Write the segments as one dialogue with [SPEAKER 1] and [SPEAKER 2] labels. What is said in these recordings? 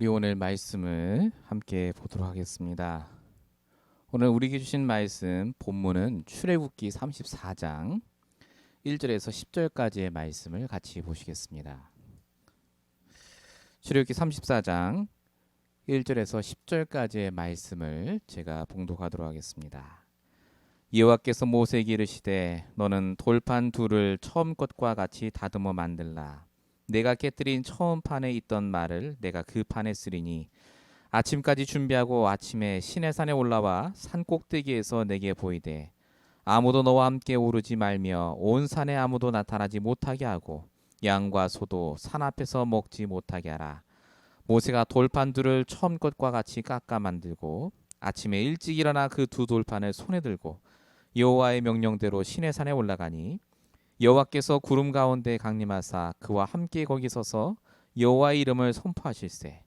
[SPEAKER 1] 우리 오늘 말씀을 함께 보도록 하겠습니다. 오늘 우리에게 주신 말씀 본문은 출애굽기 34장 1절에서 10절까지의 말씀을 같이 보시겠습니다. 출애굽기 34장 1절에서 10절까지의 말씀을 제가 봉독하도록 하겠습니다. 여호와께서 모세에게 이르시되 너는 돌판 둘을 처음 것과 같이 다듬어 만들라. 내가 깨뜨린 처음 판에 있던 말을 내가 그 판에 쓰리니 아침까지 준비하고 아침에 시내산에 올라와 산 꼭대기에서 내게 보이되 아무도 너와 함께 오르지 말며 온 산에 아무도 나타나지 못하게 하고 양과 소도 산 앞에서 먹지 못하게 하라. 모세가 돌판 둘을 처음 것과 같이 깎아 만들고 아침에 일찍 일어나 그 두 돌판을 손에 들고 여호와의 명령대로 시내산에 올라가니 여호와께서 구름 가운데 강림하사 그와 함께 거기 서서 여호와의 이름을 선포하실세.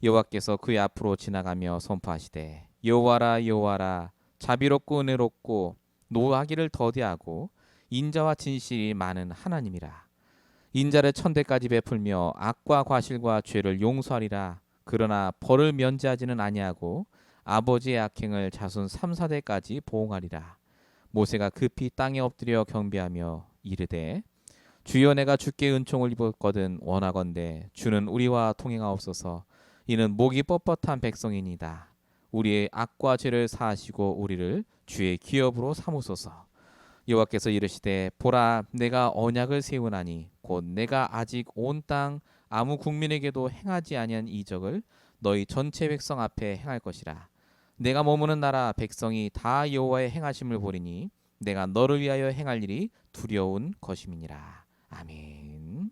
[SPEAKER 1] 여호와께서 그의 앞으로 지나가며 선포하시되 여호와라 여호와라 자비롭고 은혜롭고 노하기를 더디하고 인자와 진실이 많은 하나님이라. 인자를 천대까지 베풀며 악과 과실과 죄를 용서하리라. 그러나 벌을 면제하지는 아니하고 아버지의 악행을 자손 3, 4대까지 보응하리라. 모세가 급히 땅에 엎드려 경배하며 이르되 주여 내가 주께 은총을 입었거든 원하건대 주는 우리와 통행하옵소서. 이는 목이 뻣뻣한 백성이니이다. 우리의 악과 죄를 사하시고 우리를 주의 기업으로 삼으소서. 여호와께서 이르시되 보라 내가 언약을 세우나니 곧 내가 아직 온 땅 아무 국민에게도 행하지 아니한 이적을 너희 전체 백성 앞에 행할 것이라. 내가 머무는 나라 백성이 다 여호와의 행하심을 보리니 내가 너를 위하여 행할 일이 두려운 것임이니라. 아멘.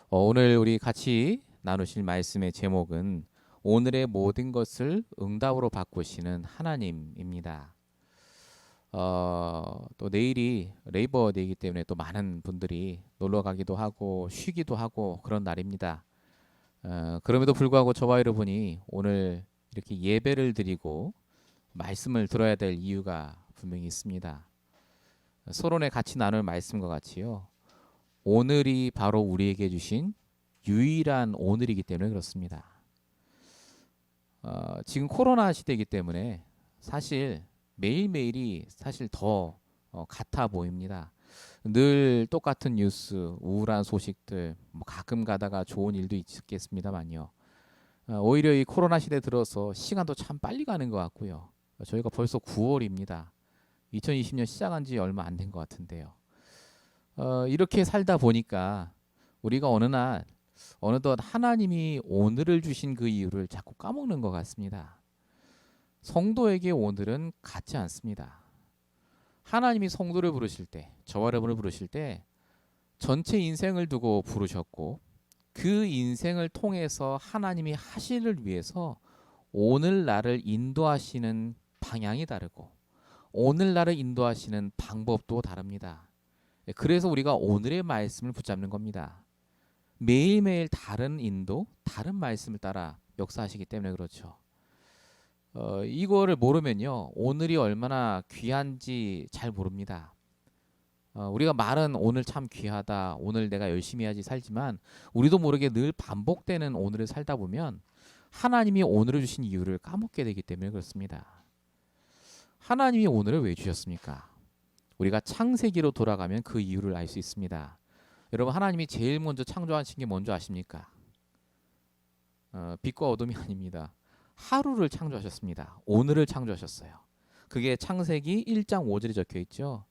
[SPEAKER 1] 오늘 우리 같이 나누실 말씀의 제목은 오늘의 모든 것을 응답으로 바꾸시는 하나님입니다. 또 내일이 레이버 데이이기 때문에 또 많은 분들이 놀러 가기도 하고 쉬기도 하고 그런 날입니다. 그럼에도 불구하고 저와 여러분이 오늘 이렇게 예배를 드리고 말씀을 들어야 될 이유가 분명히 있습니다. 서론에 같이 나눌 말씀과 같이요. 오늘이 바로 우리에게 주신 유일한 오늘이기 때문에 그렇습니다. 지금 코로나 시대이기 때문에 사실 매일매일이 사실 더 같아 보입니다. 늘 똑같은 뉴스, 우울한 소식들, 가끔 가다가 좋은 일도 있겠습니다만요. 오히려 이 코로나 시대 들어서 시간도 참 빨리 가는 것 같고요. 저희가 벌써 9월입니다. 2020년 시작한 지 얼마 안 된 것 같은데요. 이렇게 살다 보니까 우리가 어느 날 어느덧 하나님이 오늘을 주신 그 이유를 자꾸 까먹는 것 같습니다. 성도에게 오늘은 같지 않습니다. 하나님이 성도를 부르실 때, 저와 여러분을 부르실 때 전체 인생을 두고 부르셨고 그 인생을 통해서 하나님이 하시를 위해서 오늘 나를 인도하시는 방향이 다르고 오늘 나를 인도하시는 방법도 다릅니다. 그래서 우리가 오늘의 말씀을 붙잡는 겁니다. 매일매일 다른 인도, 다른 말씀을 따라 역사하시기 때문에 그렇죠. 이거를 모르면요, 오늘이 얼마나 귀한지 잘 모릅니다. 우리가 말은 오늘 참 귀하다, 오늘 내가 열심히 해야지 살지만 우리도 모르게 늘 반복되는 오늘을 살다 보면 하나님이 오늘을 주신 이유를 까먹게 되기 때문에 그렇습니다. 하나님이 오늘을 왜 주셨습니까? 우리가 창세기로 돌아가면 그 이유를 알 수 있습니다. 여러분, 하나님이 제일 먼저 창조하신 게 뭔지 아십니까? 빛과 어둠이 아닙니다. 하루를 창조하셨습니다. 오늘을 창조하셨어요. 그게 창세기 1장 5절에 적혀 있죠.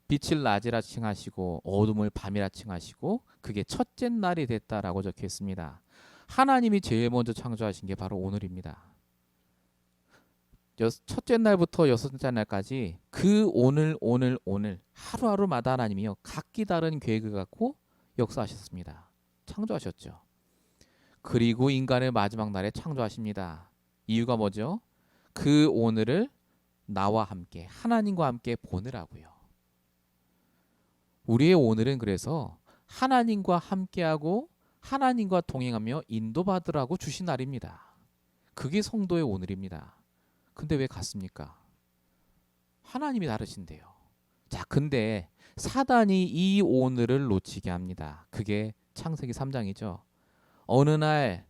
[SPEAKER 1] 빛을 낮이라 칭하시고 어둠을 밤이라 칭하시고 그게 첫째 날이 됐다라고 적혀 있습니다. 하나님이 제일 먼저 창조하신 게 바로 오늘입니다. 첫째 날부터 여섯째 날까지 그 오늘 하루하루마다 하나님이요 각기 다른 계획을 갖고 역사하셨습니다. 창조하셨죠. 그리고 인간을 마지막 날에 창조하십니다. 이유가 뭐죠? 그 오늘을 나와 함께 하나님과 함께 보내라고요. 우리의 오늘은 그래서 하나님과 함께하고 하나님과 동행하며 인도받으라고 주신 날입니다. 그게 성도의 오늘입니다. 근데 왜 같습니까? 하나님이 다르신데요. 자, 근데 사단이 이 오늘을 놓치게 합니다. 그게 창세기 3장이죠. 어느 날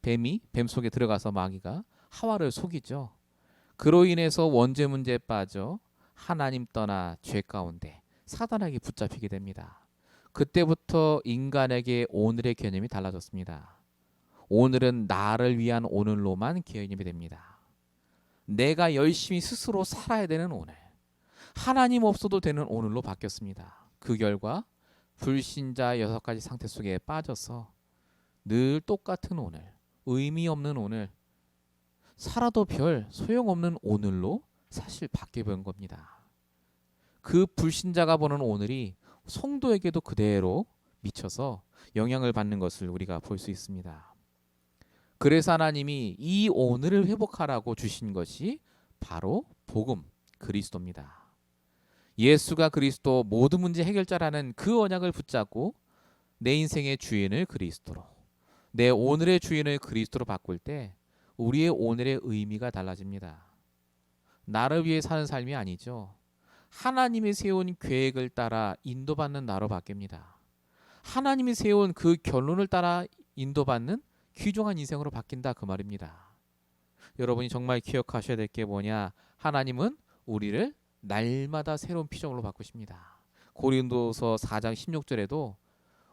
[SPEAKER 1] 뱀 속에 들어가서 마귀가 하와를 속이죠. 그로 인해서 원죄 문제에 빠져 하나님 떠나 죄 가운데 사단에게 붙잡히게 됩니다. 그때부터 인간에게 오늘의 개념이 달라졌습니다. 오늘은 나를 위한 오늘로만 개념이 됩니다. 내가 열심히 스스로 살아야 되는 오늘, 하나님 없어도 되는 오늘로 바뀌었습니다. 그 결과 불신자 6가지 상태 속에 빠져서 늘 똑같은 오늘, 의미 없는 오늘, 살아도 별 소용없는 오늘로 사실 바뀌어버린 겁니다. 그 불신자가 보는 오늘이 성도에게도 그대로 미쳐서 영향을 받는 것을 우리가 볼 수 있습니다. 그래서 하나님이 이 오늘을 회복하라고 주신 것이 바로 복음, 그리스도입니다. 예수가 그리스도 모든 문제 해결자라는 그 언약을 붙잡고 내 인생의 주인을 그리스도로, 내 오늘의 주인을 그리스도로 바꿀 때 우리의 오늘의 의미가 달라집니다. 나를 위해 사는 삶이 아니죠. 하나님이 세운 계획을 따라 인도받는 나로 바뀝니다. 하나님이 세운 그 결론을 따라 인도받는 귀중한 인생으로 바뀐다, 그 말입니다. 여러분이 정말 기억하셔야 될 게 뭐냐? 하나님은 우리를 날마다 새로운 피조물로 바꾸십니다. 고린도서 4장 16절에도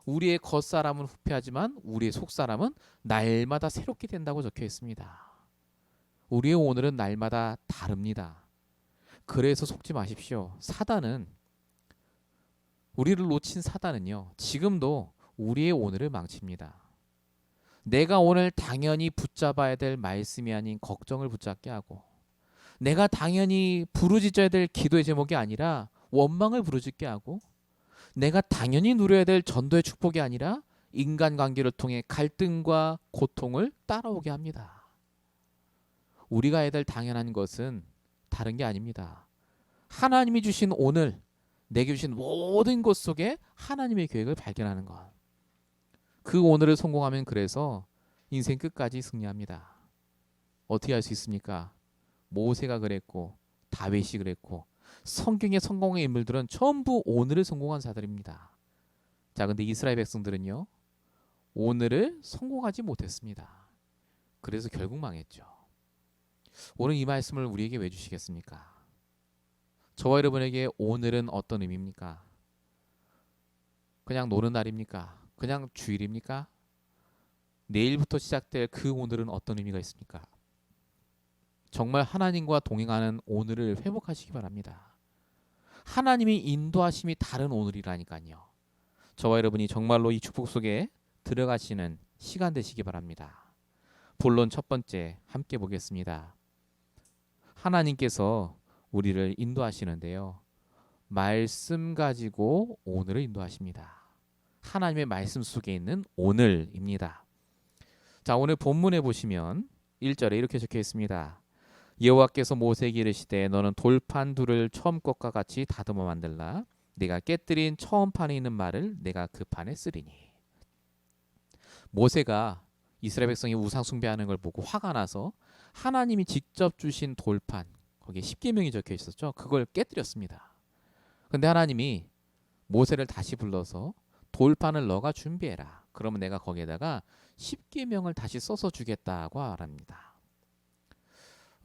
[SPEAKER 1] 우리의 겉사람은 후패하지만 우리의 속사람은 날마다 새롭게 된다고 적혀 있습니다. 우리의 오늘은 날마다 다릅니다. 그래서 속지 마십시오. 우리를 놓친 사단은요, 지금도 우리의 오늘을 망칩니다. 내가 오늘 당연히 붙잡아야 될 말씀이 아닌 걱정을 붙잡게 하고, 내가 당연히 부르짖어야 될 기도의 제목이 아니라 원망을 부르짖게 하고, 내가 당연히 누려야 될 전도의 축복이 아니라 인간관계를 통해 갈등과 고통을 따라오게 합니다. 우리가 해야 될 당연한 것은 다른 게 아닙니다. 하나님이 주신 오늘, 내게 주신 모든 것 속에 하나님의 계획을 발견하는 것. 그 오늘을 성공하면 그래서 인생 끝까지 승리합니다. 어떻게 할 수 있습니까? 모세가 그랬고 다윗이 그랬고 성경의 성공의 인물들은 전부 오늘을 성공한 자들입니다. 자, 근데 이스라엘 백성들은요, 오늘을 성공하지 못했습니다. 그래서 결국 망했죠. 오늘 이 말씀을 우리에게 왜 주시겠습니까? 저와 여러분에게 오늘은 어떤 의미입니까? 그냥 노는 날입니까? 그냥 주일입니까? 내일부터 시작될 그 오늘은 어떤 의미가 있습니까? 정말 하나님과 동행하는 오늘을 회복하시기 바랍니다. 하나님이 인도하심이 다른 오늘이라니까요. 저와 여러분이 정말로 이 축복 속에 들어가시는 시간 되시기 바랍니다. 본론 첫 번째 함께 보겠습니다. 하나님께서 우리를 인도하시는데요, 말씀 가지고 오늘을 인도하십니다. 하나님의 말씀 속에 있는 오늘입니다. 자, 오늘 본문에 보시면 1절에 이렇게 적혀 있습니다. 여호와께서 모세에게 이르시되 너는 돌판 둘을 처음 것과 같이 다듬어 만들라. 내가 깨뜨린 처음 판에 있는 말을 내가 그 판에 쓰리니. 모세가 이스라엘 백성이 우상 숭배하는 걸 보고 화가 나서 하나님이 직접 주신 돌판, 거기에 십계명이 적혀 있었죠. 그걸 깨뜨렸습니다. 근데 하나님이 모세를 다시 불러서 돌판을 너가 준비해라. 그러면 내가 거기에다가 십계명을 다시 써서 주겠다고 말합니다.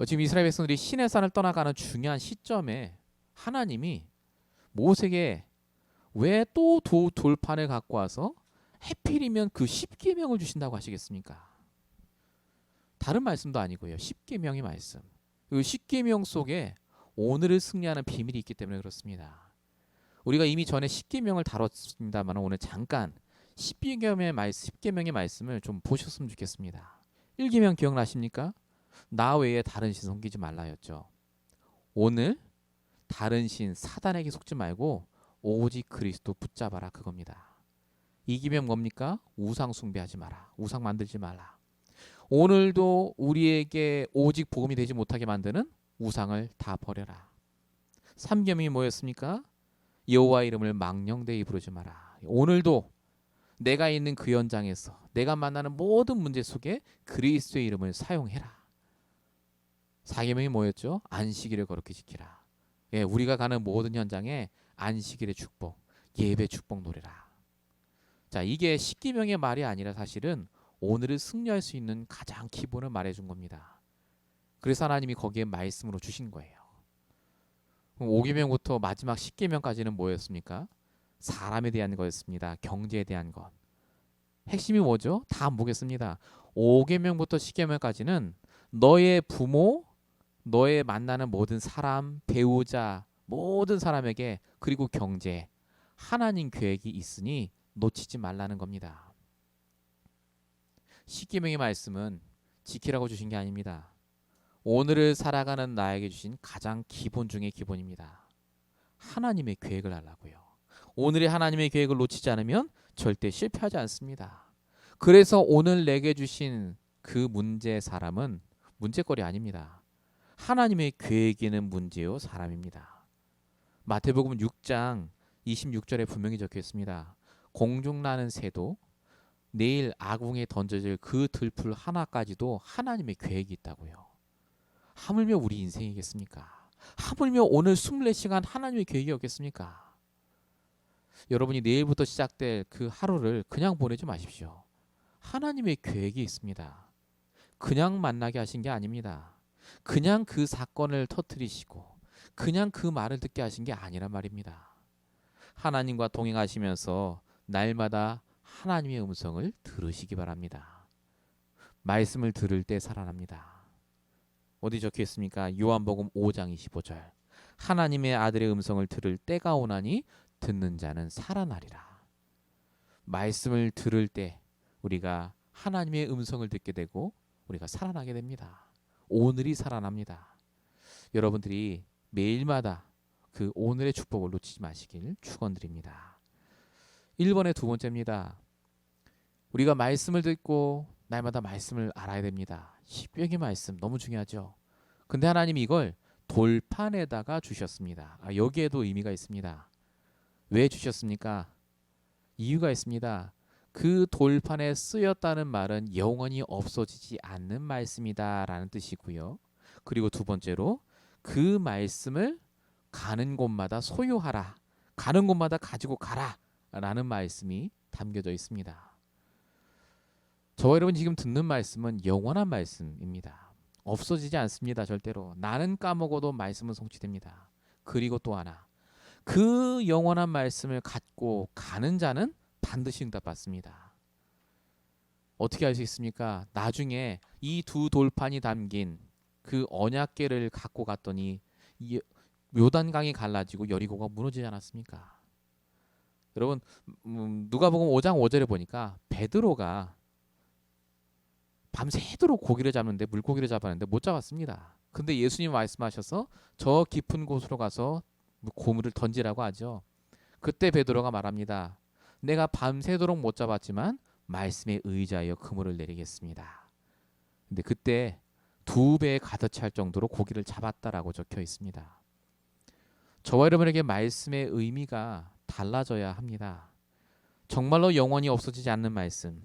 [SPEAKER 1] 지금 이스라엘 백성들이 시내산을 떠나가는 중요한 시점에 하나님이 모세에게 왜 또 돌판을 갖고 와서 해필이면 그 십계명을 주신다고 하시겠습니까? 다른 말씀도 아니고요. 십계명의 말씀. 그 십계명 속에 오늘을 승리하는 비밀이 있기 때문에 그렇습니다. 우리가 이미 전에 십계명을 다뤘습니다만 오늘 잠깐 십계명의 말씀을 좀 보셨으면 좋겠습니다. 1계명 기억나십니까? 나 외에 다른 신 섬기지 말라였죠. 오늘 다른 신 사단에게 속지 말고 오직 그리스도 붙잡아라, 그겁니다. 2계명 뭡니까? 우상 숭배하지 마라. 우상 만들지 말라. 오늘도 우리에게 오직 복음이 되지 못하게 만드는 우상을 다 버려라. 3계명이 뭐였습니까? 여호와 이름을 망령되이 부르지 마라. 오늘도 내가 있는 그 현장에서 내가 만나는 모든 문제 속에 그리스도의 이름을 사용해라. 4계명이 뭐였죠? 안식일을 거룩히 지키라. 예, 우리가 가는 모든 현장에 안식일의 축복, 예배 축복 노래라. 자, 자, 이게 십계명의 말이 아니라 사실은 오늘을 승리할 수 있는 가장 기본을 말해준 겁니다. 그래서 하나님이 거기에 말씀으로 주신 거예요. 그럼 5계명부터 마지막 10계명까지는 뭐였습니까? 사람에 대한 거였습니다. 경제에 대한 것. 핵심이 뭐죠? 다 안 보겠습니다. 5계명부터 10계명까지는 너의 부모, 너의 만나는 모든 사람, 배우자, 모든 사람에게, 그리고 경제, 하나님 계획이 있으니 놓치지 말라는 겁니다. 10계명의 말씀은 지키라고 주신 게 아닙니다. 오늘을 살아가는 나에게 주신 가장 기본 중의 기본입니다. 하나님의 계획을 하려고요. 오늘의 하나님의 계획을 놓치지 않으면 절대 실패하지 않습니다. 그래서 오늘 내게 주신 그 문제 사람은 문제거리 아닙니다. 하나님의 계획이 있는 문제요 사람입니다. 마태복음 6장 26절에 분명히 적혀 있습니다. 공중 나는 새도 내일 아궁에 던져질 그 들풀 하나까지도 하나님의 계획이 있다고요. 하물며 우리 인생이겠습니까? 하물며 오늘 24시간 하나님의 계획이었겠습니까? 여러분이 내일부터 시작될 그 하루를 그냥 보내지 마십시오. 하나님의 계획이 있습니다. 그냥 만나게 하신 게 아닙니다. 그냥 그 사건을 터뜨리시고 그냥 그 말을 듣게 하신 게 아니란 말입니다. 하나님과 동행하시면서 날마다 하나님의 음성을 들으시기 바랍니다. 말씀을 들을 때 살아납니다. 어디 적혀 있습니까? 요한복음 5장 25절. 하나님의 아들의 음성을 들을 때가 오나니 듣는 자는 살아나리라. 말씀을 들을 때 우리가 하나님의 음성을 듣게 되고 우리가 살아나게 됩니다. 오늘이 살아납니다. 여러분들이 매일마다 그 오늘의 축복을 놓치지 마시길 축원드립니다. 1번의 두 번째입니다. 우리가 말씀을 듣고 날마다 말씀을 알아야 됩니다. 십계명의 말씀 너무 중요하죠. 근데 하나님이 이걸 돌판에다가 주셨습니다. 여기에도 의미가 있습니다. 왜 주셨습니까? 이유가 있습니다. 그 돌판에 쓰였다는 말은 영원히 없어지지 않는 말씀이다 라는 뜻이고요. 그리고 두 번째로 그 말씀을 가는 곳마다 소유하라, 가는 곳마다 가지고 가라 라는 말씀이 담겨져 있습니다. 저와 여러분 지금 듣는 말씀은 영원한 말씀입니다. 없어지지 않습니다. 절대로. 나는 까먹어도 말씀은 성취됩니다. 그리고 또 하나, 그 영원한 말씀을 갖고 가는 자는 반드시 응답받습니다. 어떻게 알 수 있습니까? 나중에 이 두 돌판이 담긴 그 언약궤를 갖고 갔더니 요단강이 갈라지고 여리고가 무너지지 않았습니까? 여러분 누가복음 5장 5절에 보니까 베드로가 밤새도록 고기를 잡는데, 물고기를 잡았는데 못 잡았습니다. 근데 예수님 말씀하셔서 저 깊은 곳으로 가서 고물을 던지라고 하죠. 그때 베드로가 말합니다. 내가 밤새도록 못 잡았지만 말씀에 의지하여 그물을 내리겠습니다. 근데 그때 2배에 가득 찰 정도로 고기를 잡았다라고 적혀 있습니다. 저와 여러분에게 말씀의 의미가 달라져야 합니다. 정말로 영원히 없어지지 않는 말씀,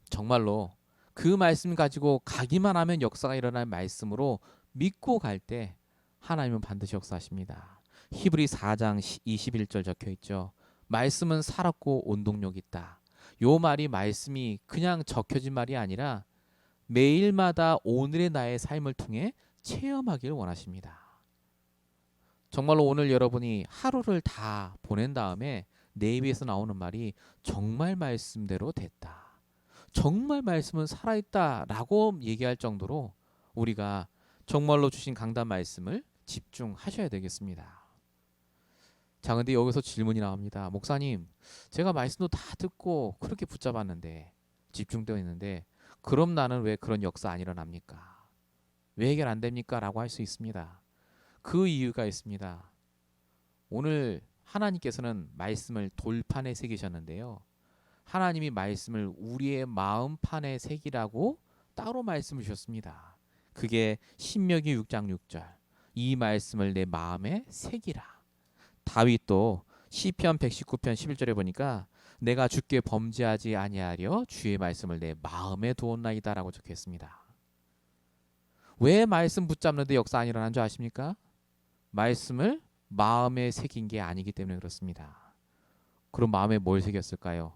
[SPEAKER 1] 정말로 그 말씀 가지고 가기만 하면 역사가 일어날 말씀으로 믿고 갈 때 하나님은 반드시 역사하십니다. 히브리 4장 21절 적혀 있죠. 말씀은 살았고 온동력이 있다. 요 말이 말씀이 그냥 적혀진 말이 아니라 매일마다 오늘의 나의 삶을 통해 체험하길 원하십니다. 정말로 오늘 여러분이 하루를 다 보낸 다음에 내 입에서 나오는 말이 정말 말씀대로 됐다, 정말 말씀은 살아있다 라고 얘기할 정도로 우리가 정말로 주신 강단 말씀을 집중하셔야 되겠습니다. 자, 근데 여기서 질문이 나옵니다. 목사님, 제가 말씀도 다 듣고 그렇게 붙잡았는데, 집중되어 있는데, 그럼 나는 왜 그런 역사 안 일어납니까? 왜 해결 안 됩니까? 라고 할 수 있습니다. 그 이유가 있습니다. 오늘 하나님께서는 말씀을 돌판에 새기셨는데요, 하나님이 말씀을 우리의 마음판에 새기라고 따로 말씀을 주셨습니다. 그게 신명기 6장 6절. 이 말씀을 내 마음에 새기라. 다윗도 시편 119편 11절에 보니까 내가 주께 범죄하지 아니하려 주의 말씀을 내 마음에 두었나이다라고 적혀 있습니다. 왜 말씀 붙잡는데 역사 안 일어난 줄 아십니까? 말씀을 마음에 새긴 게 아니기 때문에 그렇습니다. 그럼 마음에 뭘 새겼을까요?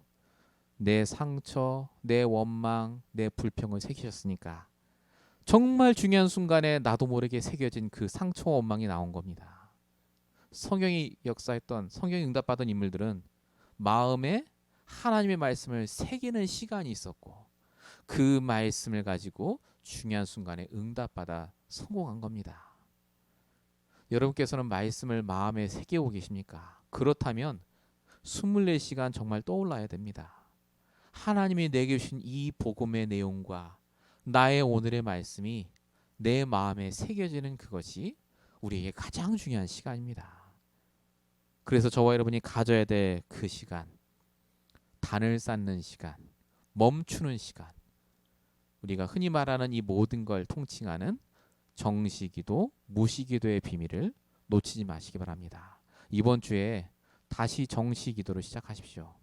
[SPEAKER 1] 내 상처, 내 원망, 내 불평을 새기셨으니까 정말 중요한 순간에 나도 모르게 새겨진 그 상처와 원망이 나온 겁니다. 성경이 역사했던, 성경이 응답받은 인물들은 마음에 하나님의 말씀을 새기는 시간이 있었고 그 말씀을 가지고 중요한 순간에 응답받아 성공한 겁니다. 여러분께서는 말씀을 마음에 새기고 계십니까? 그렇다면 24시간 정말 떠올라야 됩니다. 하나님이 내게 주신 이 복음의 내용과 나의 오늘의 말씀이 내 마음에 새겨지는 그것이 우리에게 가장 중요한 시간입니다. 그래서 저와 여러분이 가져야 될 그 시간, 단을 쌓는 시간, 멈추는 시간, 우리가 흔히 말하는 이 모든 걸 통칭하는 정시기도, 무시기도의 비밀을 놓치지 마시기 바랍니다. 이번 주에 다시 정시기도를 시작하십시오.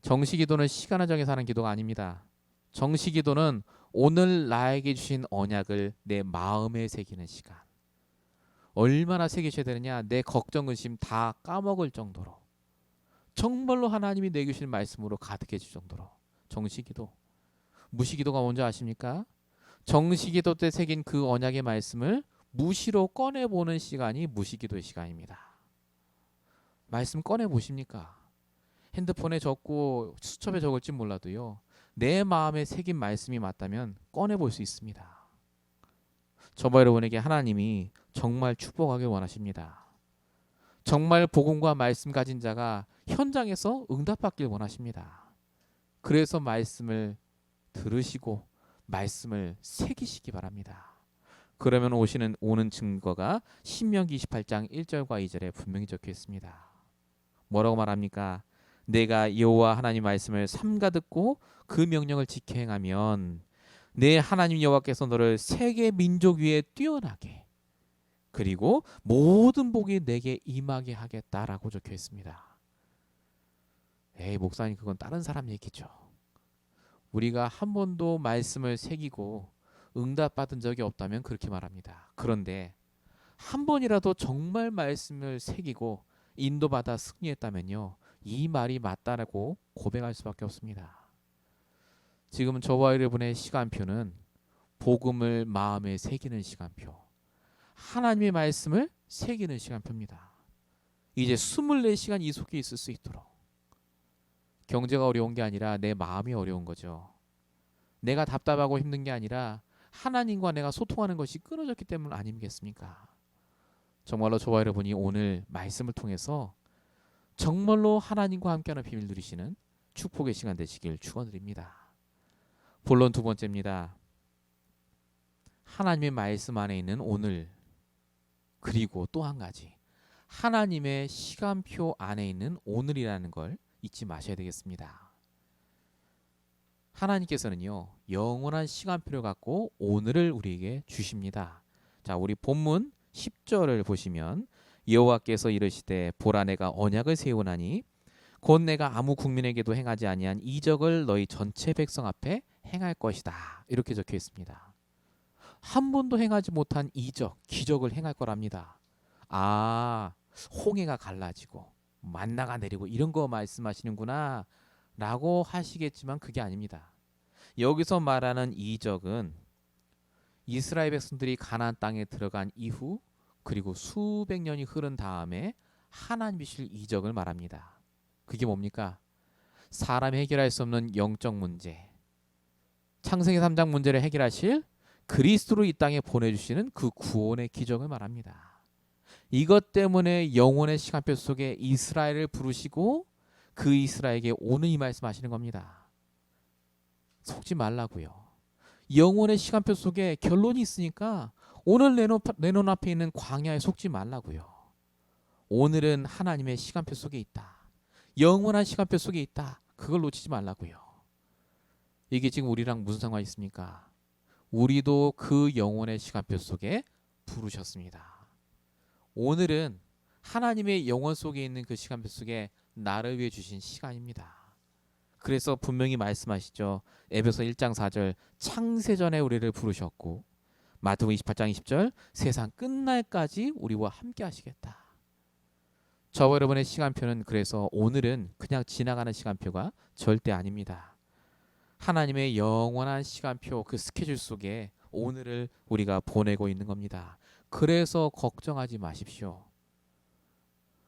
[SPEAKER 1] 정시기도는 시간을 정해서 하는 기도가 아닙니다. 정시기도는 오늘 나에게 주신 언약을 내 마음에 새기는 시간. 얼마나 새기셔야 되느냐? 내 걱정, 의심 다 까먹을 정도로 정말로 하나님이 내게 주신 말씀으로 가득해질 정도로 정시기도. 무시기도가 뭔지 아십니까? 정시기도 때 새긴 그 언약의 말씀을 무시로 꺼내보는 시간이 무시기도의 시간입니다. 말씀 꺼내보십니까? 핸드폰에 적고 수첩에 적을지 몰라도요. 내 마음에 새긴 말씀이 맞다면 꺼내볼 수 있습니다. 저와 여러분에게 하나님이 정말 축복하길 원하십니다. 정말 복음과 말씀 가진 자가 현장에서 응답받길 원하십니다. 그래서 말씀을 들으시고 말씀을 새기시기 바랍니다. 그러면 오는 증거가 신명기 28장 1절과 2절에 분명히 적혀 있습니다. 뭐라고 말합니까? 내가 여호와 하나님 말씀을 삼가 듣고 그 명령을 지켜 행하면 내 하나님 여호와께서 너를 세계 민족 위에 뛰어나게 그리고 모든 복이 내게 임하게 하겠다라고 적혀 있습니다. 에이 목사님 그건 다른 사람 얘기죠. 우리가 한 번도 말씀을 새기고 응답받은 적이 없다면 그렇게 말합니다. 그런데 한 번이라도 정말 말씀을 새기고 인도받아 승리했다면요. 이 말이 맞다라고 고백할 수밖에 없습니다. 지금 저와 여러분의 시간표는 복음을 마음에 새기는 시간표, 하나님의 말씀을 새기는 시간표입니다. 이제 24시간 이 속에 있을 수 있도록. 경제가 어려운 게 아니라 내 마음이 어려운 거죠. 내가 답답하고 힘든 게 아니라 하나님과 내가 소통하는 것이 끊어졌기 때문 아니겠습니까? 정말로 저와 여러분이 오늘 말씀을 통해서 정말로 하나님과 함께하는 비밀 누리시는 축복의 시간 되시길 축원드립니다. 본론 두 번째입니다. 하나님의 말씀 안에 있는 오늘, 그리고 또 한 가지 하나님의 시간표 안에 있는 오늘이라는 걸 잊지 마셔야 되겠습니다. 하나님께서는요 영원한 시간표를 갖고 오늘을 우리에게 주십니다. 자, 우리 본문 10절을 보시면 여호와께서 이르시되 보라 내가 언약을 세우나니 곧 내가 아무 국민에게도 행하지 아니한 이적을 너희 전체 백성 앞에 행할 것이다. 이렇게 적혀 있습니다. 한 번도 행하지 못한 이적, 기적을 행할 거랍니다. 아, 홍해가 갈라지고 만나가 내리고 이런 거 말씀하시는구나 라고 하시겠지만 그게 아닙니다. 여기서 말하는 이적은 이스라엘 백성들이 가나안 땅에 들어간 이후 그리고 수백 년이 흐른 다음에 하나님이 주실 이적을 말합니다. 그게 뭡니까? 사람이 해결할 수 없는 영적 문제, 창세기 3장 문제를 해결하실 그리스도로 이 땅에 보내주시는 그 구원의 기적을 말합니다. 이것 때문에 영혼의 시간표 속에 이스라엘을 부르시고 그 이스라엘에게 오늘 이 말씀하시는 겁니다. 속지 말라고요. 영혼의 시간표 속에 결론이 있으니까 오늘 내 눈 앞에 있는 광야에 속지 말라고요. 오늘은 하나님의 시간표 속에 있다. 영원한 시간표 속에 있다. 그걸 놓치지 말라고요. 이게 지금 우리랑 무슨 상관이 있습니까? 우리도 그 영혼의 시간표 속에 부르셨습니다. 오늘은 하나님의 영혼 속에 있는 그 시간표 속에 나를 위해 주신 시간입니다. 그래서 분명히 말씀하시죠. 에베소 1장 4절 창세전에 우리를 부르셨고 마태복음 28장 20절 세상 끝날까지 우리와 함께 하시겠다. 저와 여러분의 시간표는 그래서 오늘은 그냥 지나가는 시간표가 절대 아닙니다. 하나님의 영원한 시간표 그 스케줄 속에 오늘을 우리가 보내고 있는 겁니다. 그래서 걱정하지 마십시오.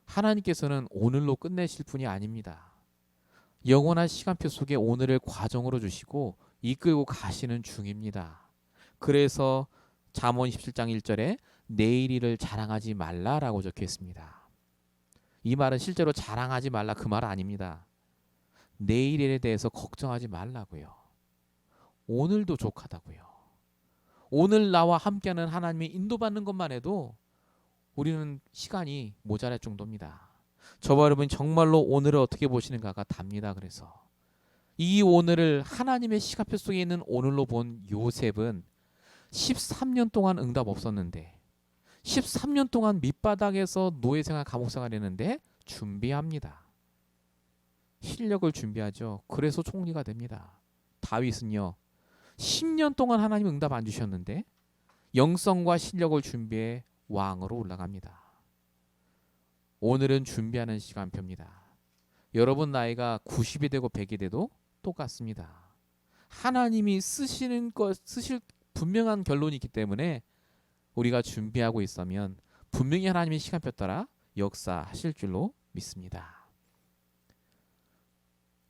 [SPEAKER 1] 하나님께서는 오늘로 끝내실 분이 아닙니다. 영원한 시간표 속에 오늘을 과정으로 주시고 이끌고 가시는 중입니다. 그래서 잠언 17장 1절에 내일 일을 자랑하지 말라라고 적혀 있습니다. 이 말은 실제로 자랑하지 말라 그 말 아닙니다. 내일 일에 대해서 걱정하지 말라고요. 오늘도 족하다고요. 오늘 나와 함께하는 하나님의 인도받는 것만 해도 우리는 시간이 모자랄 정도입니다. 저와 여러분 정말로 오늘을 어떻게 보시는가가 답니다. 그래서 이 오늘을 하나님의 시간표 속에 있는 오늘로 본 요셉은 13년 동안 응답 없었는데 13년 동안 밑바닥에서 노예생활 감옥생활 했는데 준비합니다. 실력을 준비하죠. 그래서 총리가 됩니다. 다윗은요 10년 동안 하나님 응답 안 주셨는데 영성과 실력을 준비해 왕으로 올라갑니다. 오늘은 준비하는 시간표입니다. 여러분 나이가 90이 되고 100이 돼도 똑같습니다. 하나님이 쓰실 분명한 결론이 있기 때문에 우리가 준비하고 있으면 분명히 하나님의 시간표 따라 역사하실 줄로 믿습니다.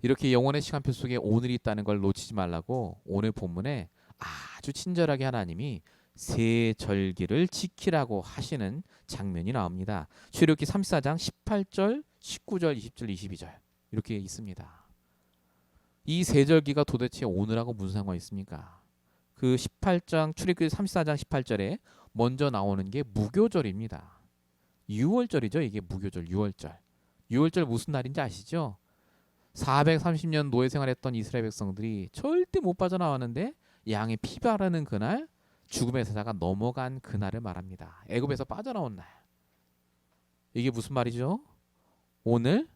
[SPEAKER 1] 이렇게 영원의 시간표 속에 오늘이 있다는 걸 놓치지 말라고 오늘 본문에 아주 친절하게 하나님이 세 절기를 지키라고 하시는 장면이 나옵니다. 출애굽기 34장 18절, 19절, 20절, 22절 이렇게 있습니다. 이 세 절기가 도대체 오늘하고 무슨 상관이 있습니까? 그 18장 출애굽기 34장 18절에 먼저 나오는 게 무교절입니다. 6월절이죠. 이게 무교절 6월절. 6월절 무슨 날인지 아시죠? 430년 노예 생활했던 이스라엘 백성들이 절대 못 빠져나왔는데 양의 피 바르는 그날 죽음의 사자가 넘어간 그날을 말합니다. 애굽에서 빠져나온 날. 이게 무슨 말이죠? 오늘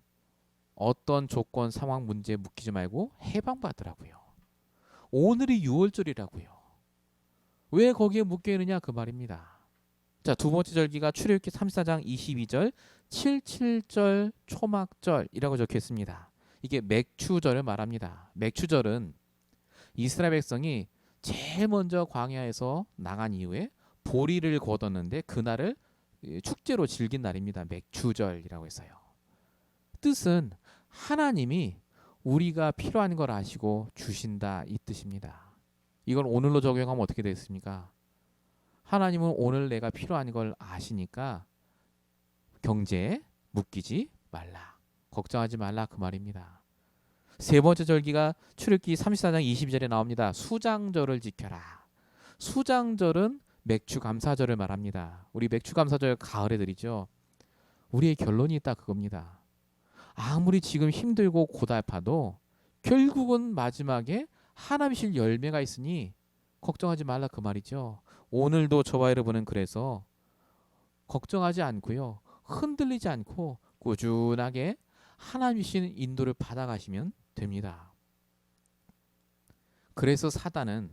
[SPEAKER 1] 어떤 조건 상황 문제에 묶이지 말고 해방받으라고요. 오늘이 6월절이라고요. 왜 거기에 묶여있느냐 그 말입니다. 자, 두 번째 절기가 출애굽기 34장 22절 77절 초막절이라고 적혀있습니다. 이게 맥추절을 말합니다. 맥추절은 이스라엘 백성이 제일 먼저 광야에서 나간 이후에 보리를 거뒀는데 그날을 축제로 즐긴 날입니다. 맥추절이라고 해서요. 뜻은 하나님이 우리가 필요한 걸 아시고 주신다 이 뜻입니다. 이걸 오늘로 적용하면 어떻게 되겠습니까? 하나님은 오늘 내가 필요한 걸 아시니까 경제에 묶이지 말라. 걱정하지 말라 그 말입니다. 세 번째 절기가 출애굽기 34장 22절에 나옵니다. 수장절을 지켜라. 수장절은 맥추감사절을 말합니다. 우리 맥추감사절 가을에 드리죠. 우리의 결론이 있다 그겁니다. 아무리 지금 힘들고 고달파도 결국은 마지막에 하나님 실 열매가 있으니 걱정하지 말라 그 말이죠. 오늘도 저와 여러분은 그래서 걱정하지 않고요. 흔들리지 않고 꾸준하게 하나님 주시는 인도를 받아가시면 됩니다. 그래서 사단은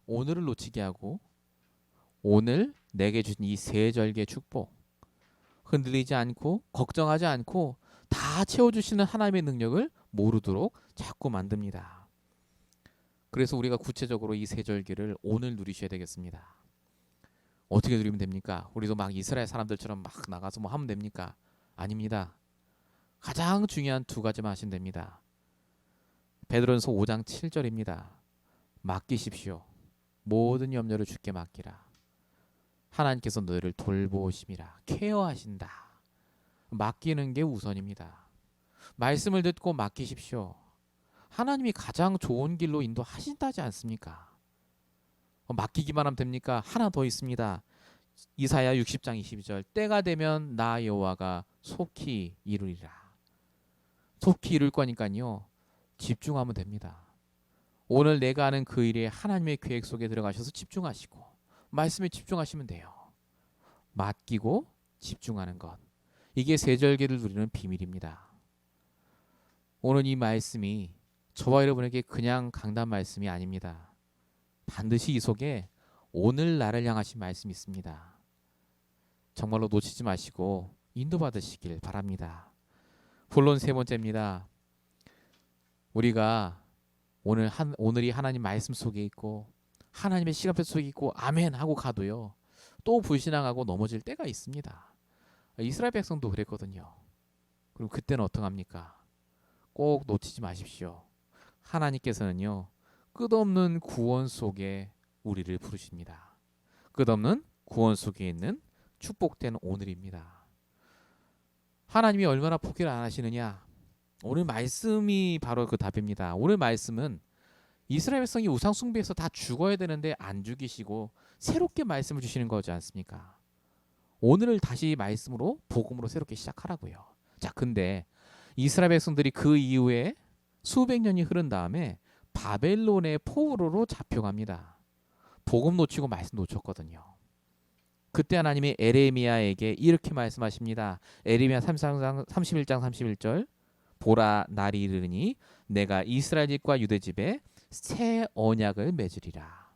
[SPEAKER 1] 오늘을 놓치게 하고 오늘 내게 주신 이 세 절기의 축복 흔들리지 않고 걱정하지 않고 다 채워주시는 하나님의 능력을 모르도록 자꾸 만듭니다. 그래서 우리가 구체적으로 이 세 절기를 오늘 누리셔야 되겠습니다. 어떻게 누리면 됩니까? 우리도 막 이스라엘 사람들처럼 막 나가서 뭐 하면 됩니까? 아닙니다. 가장 중요한 두 가지만 하시면 됩니다. 베드로전서 5장 7절입니다. 맡기십시오. 모든 염려를 주께 맡기라. 하나님께서 너희를 돌보심이라. 케어하신다. 맡기는 게 우선입니다. 말씀을 듣고 맡기십시오. 하나님이 가장 좋은 길로 인도하신다지 않습니까? 맡기기만 하면 됩니까? 하나 더 있습니다. 이사야 60장 22절 때가 되면 나 여호와가 속히 이루리라. 속히 이룰 거니까요. 집중하면 됩니다. 오늘 내가 하는 그 일에 하나님의 계획 속에 들어가셔서 집중하시고 말씀에 집중하시면 돼요. 맡기고 집중하는 것. 이게 세절기를 누리는 비밀입니다. 오늘 이 말씀이 저와 여러분에게 그냥 강단 말씀이 아닙니다. 반드시 이 속에 오늘 나를 향하신 말씀이 있습니다. 정말로 놓치지 마시고 인도받으시길 바랍니다. 본론 세 번째입니다. 우리가 오늘이 하나님 말씀 속에 있고 하나님의 시간표 속에 있고 아멘 하고 가도요. 또 불신앙하고 넘어질 때가 있습니다. 이스라엘 백성도 그랬거든요. 그럼 그때는 어떡합니까? 꼭 놓치지 마십시오. 하나님께서는요. 끝없는 구원 속에 우리를 부르십니다. 끝없는 구원 속에 있는 축복된 오늘입니다. 하나님이 얼마나 포기를 안 하시느냐? 오늘 말씀이 바로 그 답입니다. 오늘 말씀은 이스라엘 백성이 우상 숭배해서 다 죽어야 되는데 안 죽이시고 새롭게 말씀을 주시는 거지 않습니까? 오늘을 다시 말씀으로 복음으로 새롭게 시작하라고요. 자, 근데 이스라엘 백성들이 그 이후에 수백 년이 흐른 다음에 바벨론의 포로로 잡혀갑니다. 복음 놓치고 말씀 놓쳤거든요. 그때 하나님이 에레미야에게 이렇게 말씀하십니다. 에레미야 31장 31절 보라 날이 이르니 내가 이스라엘 집과 유대 집에 새 언약을 맺으리라.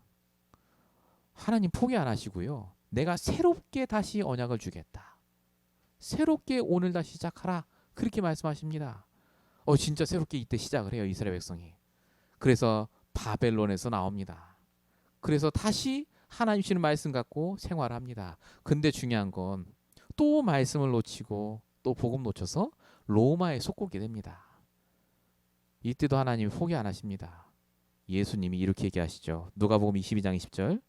[SPEAKER 1] 하나님 포기 안 하시고요. 내가 새롭게 다시 언약을 주겠다. 새롭게 오늘 다시 시작하라. 그렇게 말씀하십니다. 진짜 새롭게 이때 시작을 해요. 이스라엘 백성이. 그래서 바벨론에서 나옵니다. 그래서 다시 하나님 주시는 말씀 갖고 생활합니다. 근데 중요한 건 또 말씀을 놓치고 또 복음 놓쳐서 로마에 속국이 됩니다. 이때도 하나님이 포기 안 하십니다. 예수님이 이렇게 얘기하시죠. 누가복음 22장 20절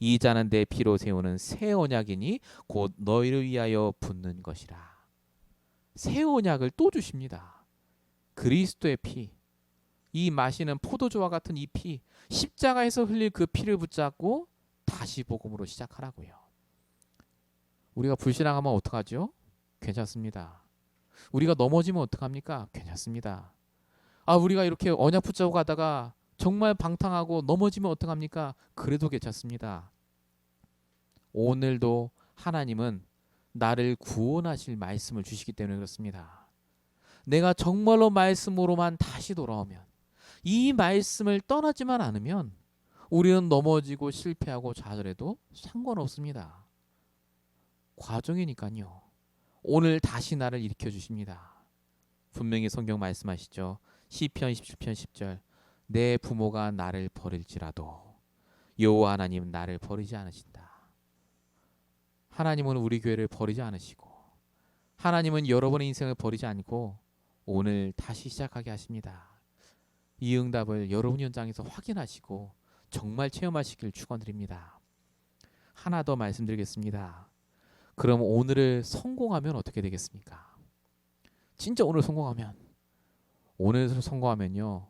[SPEAKER 1] 이 자는 내 피로 세우는 새 언약이니 곧 너희를 위하여 붓는 것이라. 새 언약을 또 주십니다. 그리스도의 피, 이 마시는 포도주와 같은 이 피, 십자가에서 흘릴 그 피를 붙잡고 다시 복음으로 시작하라고요. 우리가 불신앙하면 어떡하죠? 괜찮습니다. 우리가 넘어지면 어떡합니까? 괜찮습니다. 우리가 이렇게 언약 붙잡고 가다가 정말 방탕하고 넘어지면 어떡합니까? 그래도 괜찮습니다. 오늘도 하나님은 나를 구원하실 말씀을 주시기 때문에 그렇습니다. 내가 정말로 말씀으로만 다시 돌아오면, 이 말씀을 떠나지만 않으면 우리는 넘어지고 실패하고 좌절해도 상관없습니다. 과정이니까요. 오늘 다시 나를 일으켜 주십니다. 분명히 성경 말씀하시죠. 시편 27편 10절 내 부모가 나를 버릴지라도 여호와 하나님 나를 버리지 않으신다. 하나님은 우리 교회를 버리지 않으시고 하나님은 여러분의 인생을 버리지 않고 오늘 다시 시작하게 하십니다. 이 응답을 여러분 현장에서 확인하시고 정말 체험하시길 축원드립니다. 하나 더 말씀드리겠습니다. 그럼 오늘을 성공하면 어떻게 되겠습니까? 진짜 오늘 성공하면요.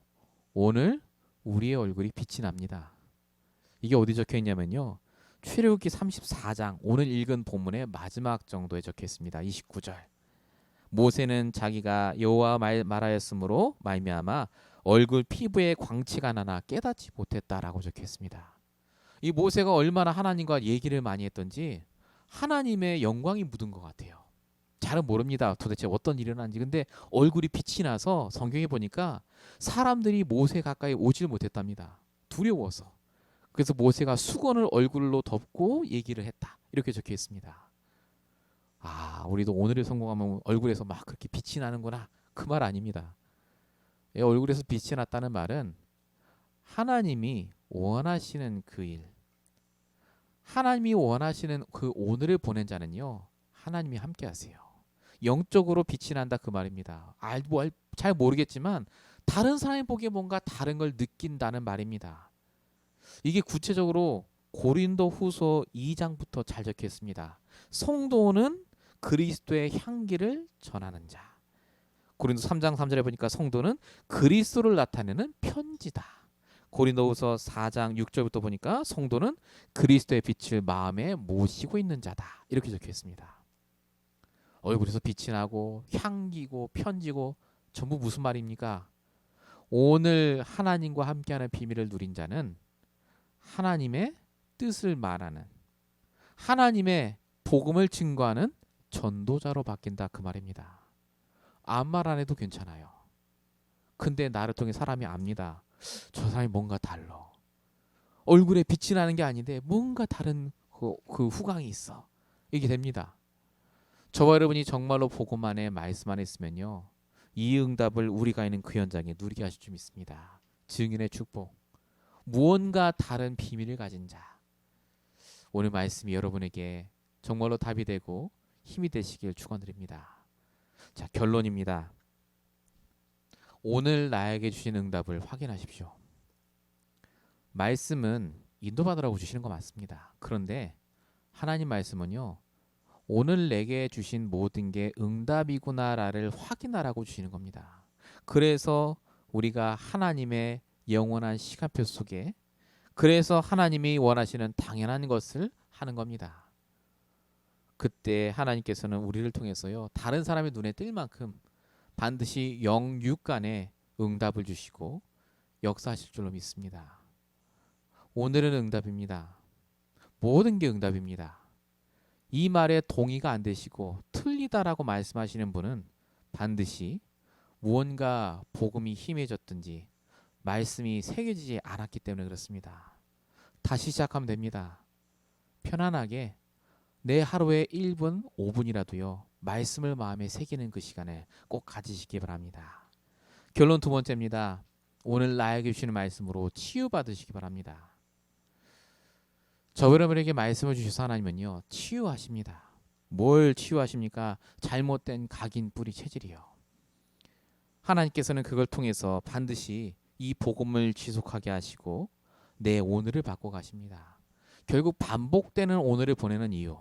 [SPEAKER 1] 오늘 우리의 얼굴이 빛이 납니다. 이게 어디 적혀 있냐면요. 출애굽기 34장 오늘 읽은 본문의 마지막 정도에 적혀 있습니다. 29절. 모세는 자기가 여호와 말하였으므로 말미암아 얼굴 피부에 광채가 나나 깨닫지 못했다라고 적혀 있습니다. 이 모세가 얼마나 하나님과 얘기를 많이 했던지 하나님의 영광이 묻은 것 같아요. 잘은 모릅니다. 도대체 어떤 일이 일어났는지. 근데 얼굴이 빛이 나서 성경에 보니까 사람들이 모세 가까이 오질 못했답니다. 두려워서. 그래서 모세가 수건을 얼굴로 덮고 얘기를 했다. 이렇게 적혀 있습니다. 우리도 오늘을 성공하면 얼굴에서 막 그렇게 빛이 나는구나. 그 말 아닙니다. 얼굴에서 빛이 났다는 말은 하나님이 원하시는 그 일, 하나님이 원하시는 그 오늘을 보낸 자는요. 하나님이 함께 하세요. 영적으로 빛이 난다 그 말입니다. 잘 모르겠지만 다른 사람이 보기에 뭔가 다른 걸 느낀다는 말입니다. 이게 구체적으로 고린도 후서 2장부터 잘 적혀 있습니다. 성도는 그리스도의 향기를 전하는 자. 고린도 3장 3절에 보니까 성도는 그리스도를 나타내는 편지다. 고린도후서 4장 6절부터 보니까 성도는 그리스도의 빛을 마음에 모시고 있는 자다. 이렇게 적혀 있습니다. 얼굴에서 빛이 나고 향기고 편지고 전부 무슨 말입니까? 오늘 하나님과 함께하는 비밀을 누린 자는 하나님의 뜻을 말하는, 하나님의 복음을 증거하는 전도자로 바뀐다 그 말입니다. 아무 말 안 해도 괜찮아요. 근데 나를 통해 사람이 압니다. 저 사람이 뭔가 달라. 얼굴에 빛이 나는 게 아닌데 뭔가 다른 그 후광이 있어. 이게 됩니다. 저와 여러분이 정말로 복음 안에 말씀 안에 있으면요, 이 응답을 우리가 있는 그 현장에 누리게 하실 줄 믿습니다. 증인의 축복, 무언가 다른 비밀을 가진 자. 오늘 말씀이 여러분에게 정말로 답이 되고 힘이 되시길 축원드립니다. 자, 결론입니다. 오늘 나에게 주신 응답을 확인하십시오. 말씀은 인도받으라고 주시는 거 맞습니다. 그런데 하나님 말씀은요, 오늘 내게 주신 모든 게 응답이구나를 확인하라고 주시는 겁니다. 그래서 우리가 하나님의 영원한 시간표 속에, 그래서 하나님이 원하시는 당연한 것을 하는 겁니다. 그때 하나님께서는 우리를 통해서요, 다른 사람의 눈에 띌 만큼 반드시 영육간에 응답을 주시고 역사하실 줄로 믿습니다. 오늘은 응답입니다. 모든 게 응답입니다. 이 말에 동의가 안 되시고 틀리다라고 말씀하시는 분은 반드시 무언가 복음이 희미해졌든지 말씀이 새겨지지 않았기 때문에 그렇습니다. 다시 시작하면 됩니다. 편안하게 내 하루에 1분, 5분이라도요, 말씀을 마음에 새기는 그 시간을 꼭 가지시기 바랍니다. 결론 두 번째입니다. 오늘 나에게 주시는 말씀으로 치유받으시기 바랍니다. 저 여러분에게 말씀을 주셔서 하나님은요, 치유하십니다. 뭘 치유하십니까? 잘못된 각인 뿌리 체질이요. 하나님께서는 그걸 통해서 반드시 이 복음을 지속하게 하시고 내 오늘을 바꿔 가십니다. 결국 반복되는 오늘을 보내는 이유,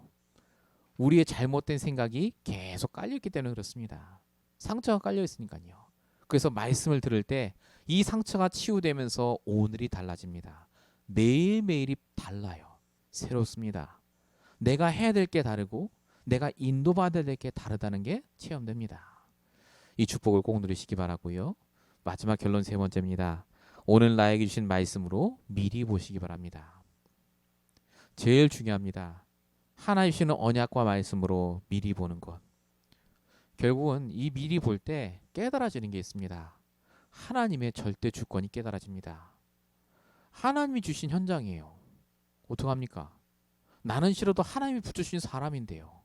[SPEAKER 1] 우리의 잘못된 생각이 계속 깔려있기 때문에 그렇습니다. 상처가 깔려있으니까요. 그래서 말씀을 들을 때 이 상처가 치유되면서 오늘이 달라집니다. 매일매일이 달라요. 새롭습니다. 내가 해야 될 게 다르고 내가 인도받아야 될 게 다르다는 게 체험됩니다. 이 축복을 꼭 누리시기 바라고요. 마지막 결론 세 번째입니다. 오늘 나에게 주신 말씀으로 미리 보시기 바랍니다. 제일 중요합니다. 하나님 주시는 언약과 말씀으로 미리 보는 것. 결국은 이 미리 볼 때 깨달아지는 게 있습니다. 하나님의 절대 주권이 깨달아집니다. 하나님이 주신 현장이에요. 어떡합니까? 나는 싫어도 하나님이 붙여주신 사람인데요.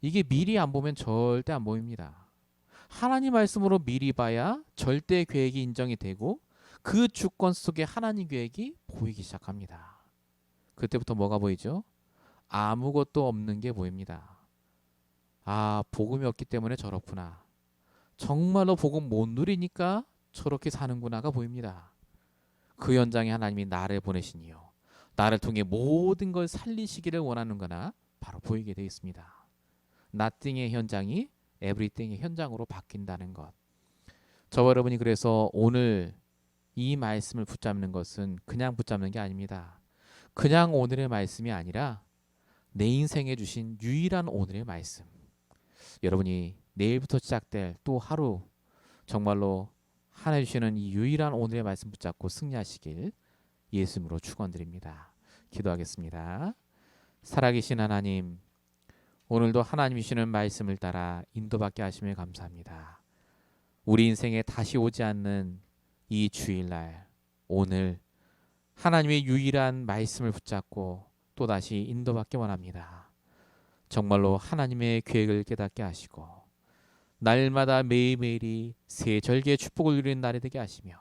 [SPEAKER 1] 이게 미리 안 보면 절대 안 보입니다. 하나님 말씀으로 미리 봐야 절대 계획이 인정이 되고 그 주권 속에 하나님 계획이 보이기 시작합니다. 그때부터 뭐가 보이죠? 아무것도 없는 게 보입니다. 아, 복음이 없기 때문에 저렇구나. 정말로 복음 못 누리니까 저렇게 사는구나가 보입니다. 그 현장에 하나님이 나를 보내시니요, 나를 통해 모든 걸 살리시기를 원하는거나 바로 보이게 되어 있습니다. Nothing의 현장이 Everything의 현장으로 바뀐다는 것. 저와 여러분이 그래서 오늘 이 말씀을 붙잡는 것은 그냥 붙잡는 게 아닙니다. 그냥 오늘의 말씀이 아니라 내 인생에 주신 유일한 오늘의 말씀. 여러분이 내일부터 시작될 또 하루 정말로 하나님 주시는 이 유일한 오늘의 말씀 붙잡고 승리하시길 예수님으로 축원드립니다. 기도하겠습니다. 살아계신 하나님, 오늘도 하나님 주시는 말씀을 따라 인도받게 하심을 감사합니다. 우리 인생에 다시 오지 않는 이 주일날, 오늘 하나님의 유일한 말씀을 붙잡고 또다시 인도받기 원합니다. 정말로 하나님의 계획을 깨닫게 하시고 날마다 매일매일이 새 절기의 축복을 누리는 날이 되게 하시며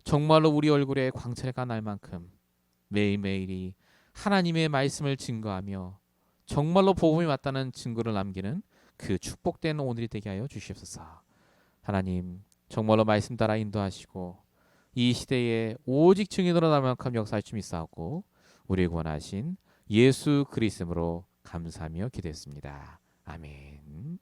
[SPEAKER 1] 정말로 우리 얼굴에 광채가 날 만큼 매일매일이 하나님의 말씀을 증거하며 정말로 복음이 맞다는 증거를 남기는 그 축복된 오늘이 되게 하여 주시옵소서. 하나님, 정말로 말씀 따라 인도하시고 이 시대에 오직 증인으로 남만큼 역사할 줄 믿사오고 우리 원하신 예수 그리스도로 감사하며 기도했습니다. 아멘.